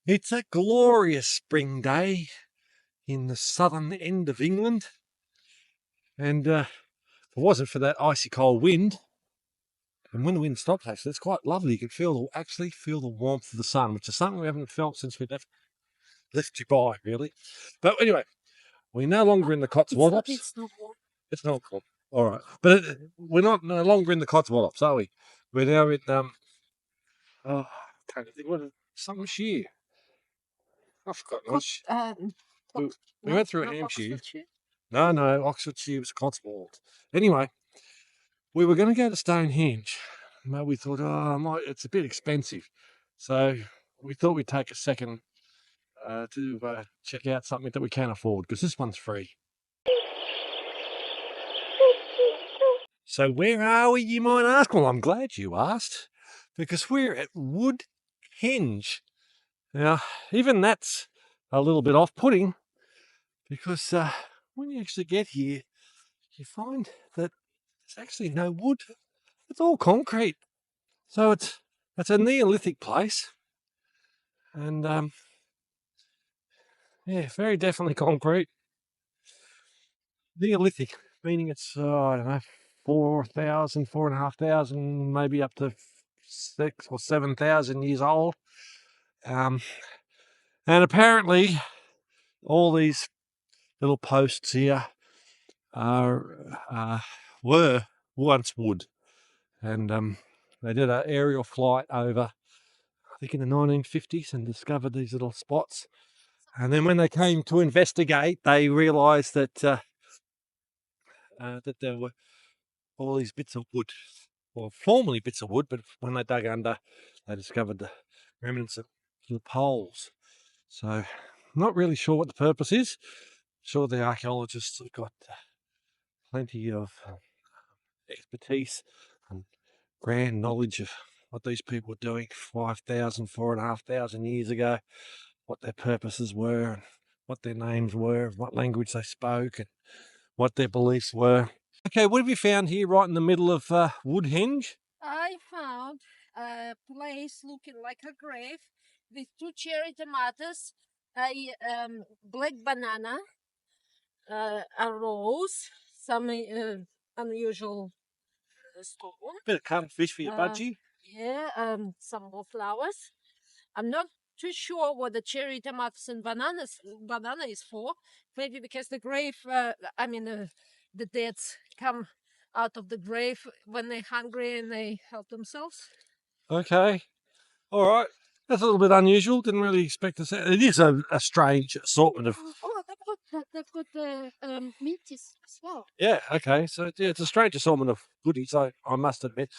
It's a glorious spring day in the southern end of England, and if it wasn't for that icy cold wind, and when the wind stops, actually, it's quite lovely. You can actually feel the warmth of the sun, which is something we haven't felt since we left Dubai, really. But anyway, we're no longer in the Cotswolds. It's not warm. It's not cold. All right, but we're no longer in the Cotswolds, are we? We're now in oh, I can't think what some year. I forgot. We went through Hampshire. No, Oxfordshire was Cotswold. Anyway, we were going to go to Stonehenge, but we thought, it's a bit expensive. So we thought we'd take a second to check out something that we can afford, because this one's free. So where are we, you might ask? Well, I'm glad you asked, because we're at Woodhenge. Now, even that's a little bit off-putting, because when you actually get here, you find that there's actually no wood. It's all concrete. So it's a Neolithic place. And yeah, very definitely concrete. Neolithic, meaning it's, I don't know, 4,000, 4,500, maybe up to 6,000 or 7,000 years old. And apparently all these little posts here were once wood. And they did an aerial flight over, I think in the 1950s, and discovered these little spots. And then when they came to investigate, they realised that that there were all these bits of wood, or formerly bits of wood, but when they dug under, they discovered the remnants of the poles. So, not really sure what the purpose is. Sure, the archaeologists have got plenty of expertise and grand knowledge of what these people were doing 5,000, 4,500 years ago, what their purposes were, and what their names were, what language they spoke, and what their beliefs were. Okay, what have you found here right in the middle of Woodhenge? I found a place looking like a grave with 2 cherry tomatoes, a black banana, a rose, some unusual stone. Bit of cuttlefish for your budgie. Yeah, some more flowers. I'm not too sure what the cherry tomatoes and banana is for. Maybe because the grave, the dead come out of the grave when they're hungry and they help themselves. Okay, all right. That's a little bit unusual. Didn't really expect to see. It is a strange assortment of. Oh, they've got meaties as well. Yeah. Okay. So yeah, it's a strange assortment of goodies. I must admit.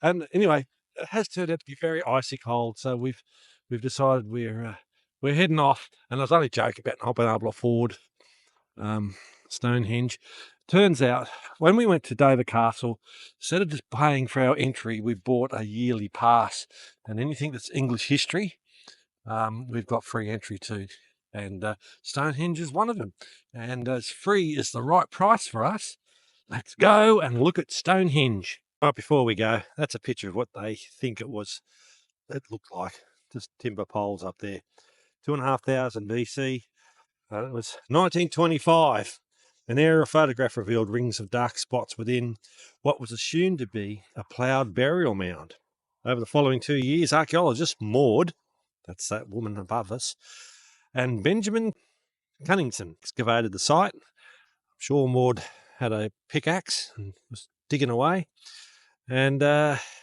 And anyway, it has turned out to be very icy cold. So we've decided we're heading off. And I was only joking about not being able to afford Stonehenge. Turns out, when we went to Dover Castle, instead of just paying for our entry, we bought a yearly pass. And anything that's English history, we've got free entry to. And Stonehenge is one of them. And as free is the right price for us, let's go and look at Stonehenge. Right, before we go, that's a picture of what they think it looked like. Just timber poles up there. 2,500 BC. It was 1925. An aerial photograph revealed rings of dark spots within what was assumed to be a ploughed burial mound. Over the following 2 years, archaeologists Maud, that's that woman above us, and Benjamin Cunnington excavated the site. I'm sure Maud had a pickaxe and was digging away and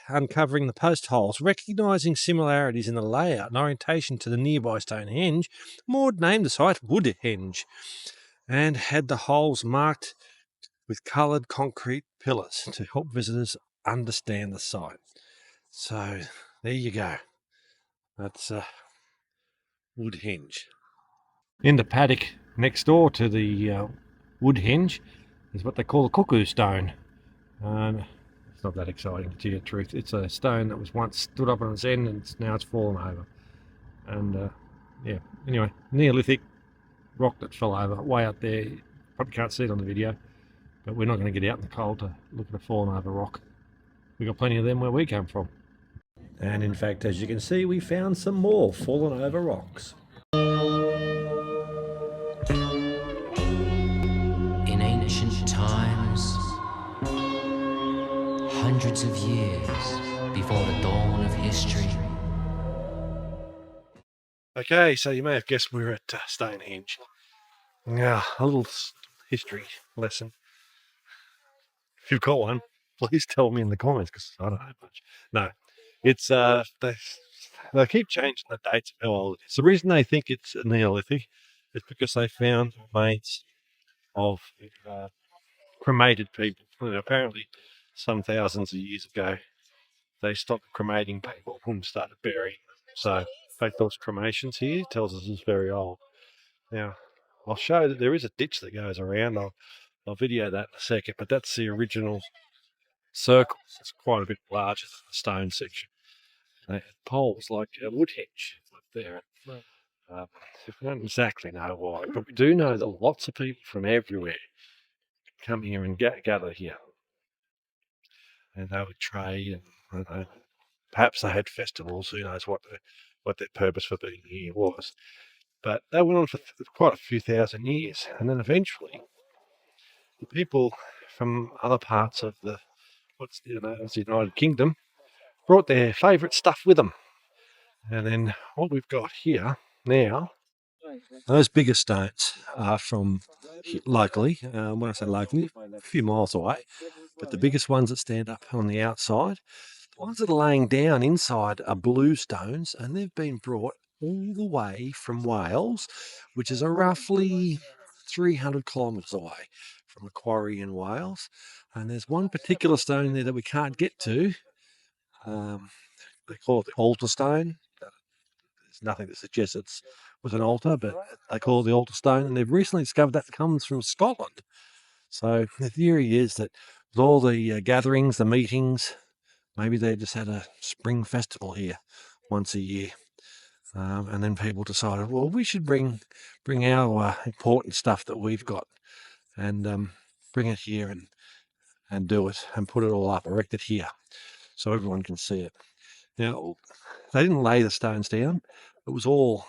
uncovering the post holes. Recognising similarities in the layout and orientation to the nearby Stonehenge, Maud named the site Woodhenge and had the holes marked with coloured concrete pillars to help visitors understand the site. So there you go. That's Woodhenge. In the paddock next door to the Woodhenge is what they call a cuckoo stone. It's not that exciting, to tell you the truth. It's a stone that was once stood up on its end and now it's fallen over. And yeah, anyway, Neolithic rock that fell over way out there. Probably can't see it on the video, but we're not going to get out in the cold to look at a fallen over rock. We've got plenty of them where we come from. And in fact, as you can see, we found some more fallen over rocks. In ancient times, hundreds of years before the dawn of history. Okay, so you may have guessed we're at Stonehenge. Now, a little history lesson. If you've got one, please tell me in the comments because I don't know much. No, it's they keep changing the dates of how old it is. The reason they think it's Neolithic is because they found remains of cremated people. And apparently, some thousands of years ago, they stopped cremating people and started burying them. So, in fact, those cremations here tells us it's very old. Now, I'll show that there is a ditch that goes around. I'll video that in a second, but that's the original circle. It's quite a bit larger than the stone section. They had poles like a Woodhenge up there. We don't exactly know why, but we do know that lots of people from everywhere come here and gather here. And they would trade, and perhaps they had festivals. Who knows what their purpose for being here was? But that went on for quite a few thousand years, and then eventually, the people from other parts of the United Kingdom brought their favourite stuff with them. And then what we've got here now, those bigger stones are from locally. When I say locally, a few miles away. But the biggest ones that stand up on the outside, the ones that are laying down inside are blue stones, and they've been brought all the way from Wales, which is roughly 300 kilometres away from a quarry in Wales. And there's one particular stone there that we can't get to. They call it the altar stone. There's nothing that suggests it's with an altar, but they call it the altar stone. And they've recently discovered that comes from Scotland. So the theory is that with all the gatherings, the meetings, maybe they just had a spring festival here once a year. And then people decided, well, we should bring our important stuff that we've got and bring it here and do it and put it all up, erect it here so everyone can see it. Now, they didn't lay the stones down. It was all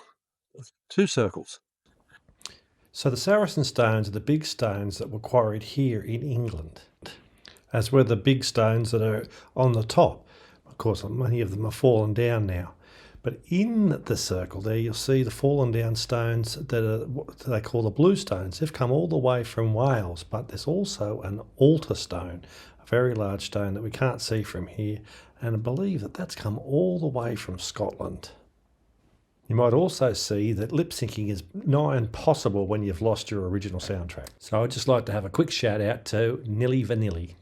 2 circles. So the Saracen stones are the big stones that were quarried here in England, as were the big stones that are on the top. Of course, many of them are fallen down now. But in the circle there, you'll see the fallen down stones that are what they call the blue stones. They've come all the way from Wales, but there's also an altar stone, a very large stone that we can't see from here. And I believe that that's come all the way from Scotland. You might also see that lip syncing is nigh impossible when you've lost your original soundtrack. So I'd just like to have a quick shout out to Nilly Vanilli.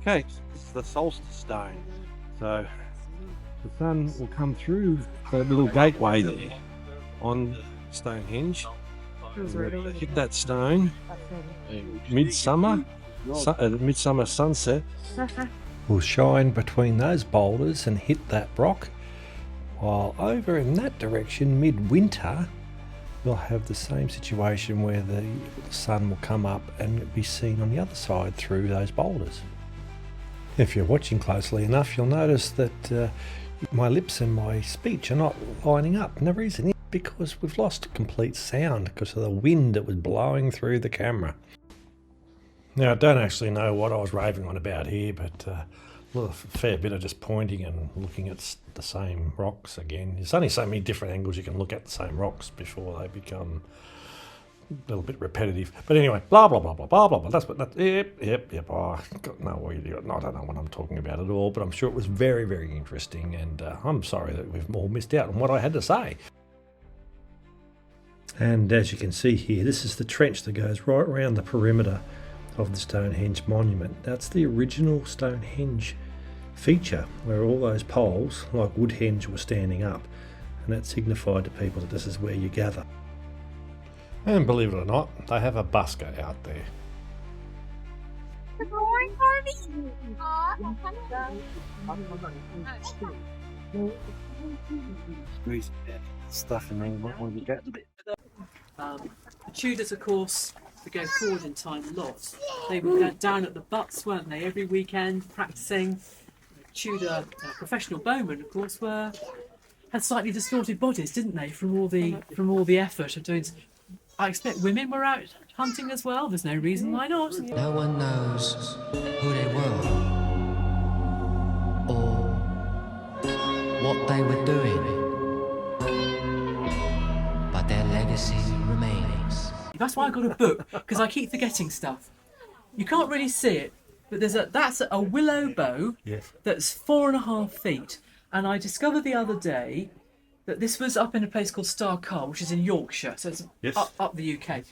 Okay, this is the Solstice stone. So the sun will come through the little gateway there on Stonehenge. Hit that stone midsummer sunset will shine between those boulders and hit that rock, while over in that direction midwinter we'll have the same situation where the sun will come up and be seen on the other side through those boulders. If you're watching closely enough, you'll notice that my lips and my speech are not lining up, and the reason is because we've lost complete sound because of the wind that was blowing through the camera. Now, I don't actually know what I was raving on about here, but a fair bit of just pointing and looking at the same rocks again. There's only so many different angles you can look at the same rocks before they become a little bit repetitive. But anyway, blah, blah, blah, blah, blah, blah, blah. That's what that, yep. Oh, I've got no idea. I don't know what I'm talking about at all, but I'm sure it was very, very interesting. And I'm sorry that we've all missed out on what I had to say. And as you can see here, this is the trench that goes right around the perimeter of the Stonehenge monument. That's the original Stonehenge feature, where all those poles, like Woodhenge, were standing up, and that signified to people that this is where you gather. And believe it or not, they have a busker out there. Stuff in there, what you get? The Tudors, of course, to go forward in time a lot. They were down at the butts, weren't they, every weekend practicing. Tudor professional bowmen, of course, had slightly distorted bodies, didn't they, from all the effort of doing. I expect women were out hunting as well. There's no reason why not. No one knows who they were or what they were doing, but their legacy remains. That's why I got a book, because I keep forgetting stuff. You can't really see it, but that's a willow bow. Yes. That's 4.5 feet, and I discovered the other day that this was up in a place called Starcar, which is in Yorkshire, so it's Yes. up the UK.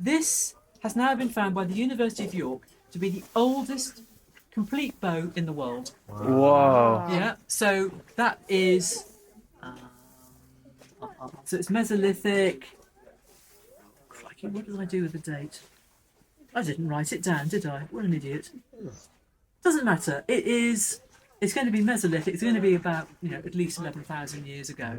This has now been found by the University of York to be the oldest complete bow in the world. Wow. Yeah, so that is, so it's Mesolithic. Crikey, what did I do with the date? I didn't write it down, did I? What an idiot. Doesn't matter. It's going to be Mesolithic. It's going to be about, at least 11,000 years ago.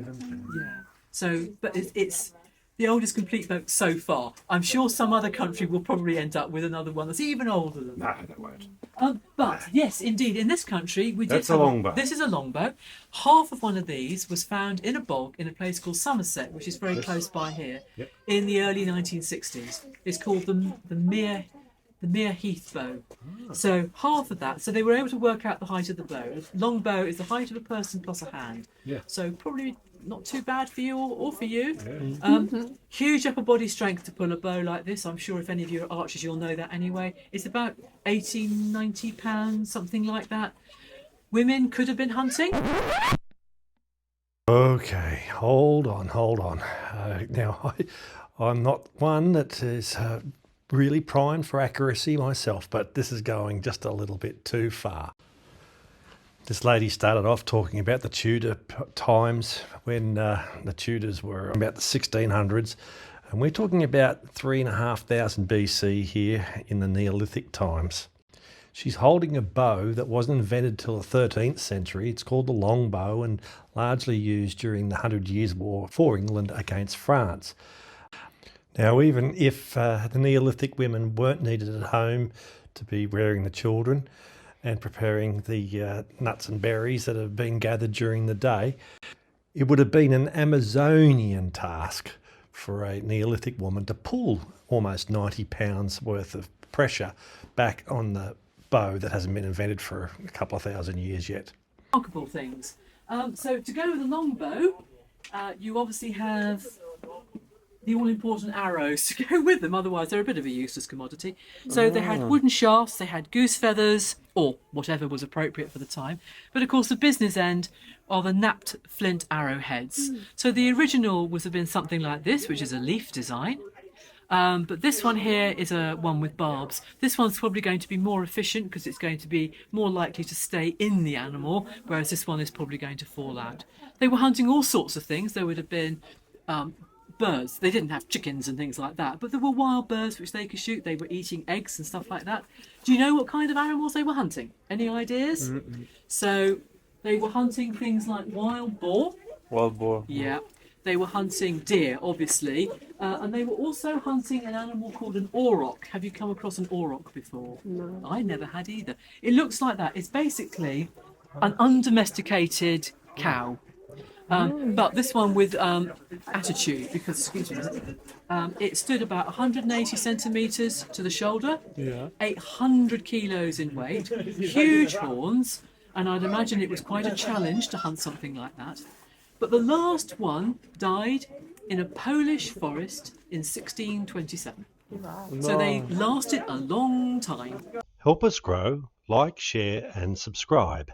Yeah. So, but it's the oldest complete boat so far. I'm sure some other country will probably end up with another one that's even older than that. No, they won't. But yes, indeed, in this country we did. That's a longbow. This is a longbow. Half of one of these was found in a bog in a place called Somerset, which is very close by here, Yep. in the early 1960s. It's called the Mere Heath bow. So half of that. So they were able to work out the height of the bow. A longbow is the height of a person plus a hand. Yeah. So probably not too bad for you or for you. Yeah. Huge upper body strength to pull a bow like this. I'm sure if any of you are archers, you'll know that anyway. It's about 18, 90 pounds, something like that. Women could have been hunting. Okay, hold on. Now, I'm not one that is really primed for accuracy myself, but this is going just a little bit too far. This lady started off talking about the Tudor times when the Tudors were about the 1600s, and we're talking about 3,500 BC here in the Neolithic times. She's holding a bow that wasn't invented till the 13th century. It's called the longbow and largely used during the 100 Years' War for England against France. Now, even if the Neolithic women weren't needed at home to be rearing the children and preparing the nuts and berries that have been gathered during the day, it would have been an Amazonian task for a Neolithic woman to pull almost 90 pounds worth of pressure back on the bow that hasn't been invented for a couple of thousand years yet. Remarkable things. So to go with a longbow, you obviously have the all-important arrows to go with them, otherwise they're a bit of a useless commodity. So they had wooden shafts, they had goose feathers, or whatever was appropriate for the time. But of course the business end are the napped flint arrowheads. So the original would have been something like this, which is a leaf design. But this one here is a one with barbs. This one's probably going to be more efficient because it's going to be more likely to stay in the animal, whereas this one is probably going to fall out. They were hunting all sorts of things. There would have been birds. They didn't have chickens and things like that, but there were wild birds which they could shoot. They were eating eggs and stuff like that. Do you know what kind of animals they were hunting? Any ideas? So they were hunting things like wild boar. Wild boar. Yeah. They were hunting deer, obviously, and they were also hunting an animal called an auroch. Have you come across an auroch before? No. I never had either. It looks like that. It's basically an undomesticated cow. But this one with attitude, because, excuse me, it stood about 180 centimetres to the shoulder, 800 kilos in weight, huge horns, and I'd imagine it was quite a challenge to hunt something like that. But the last one died in a Polish forest in 1627. So they lasted a long time. Help us grow, like, share and subscribe.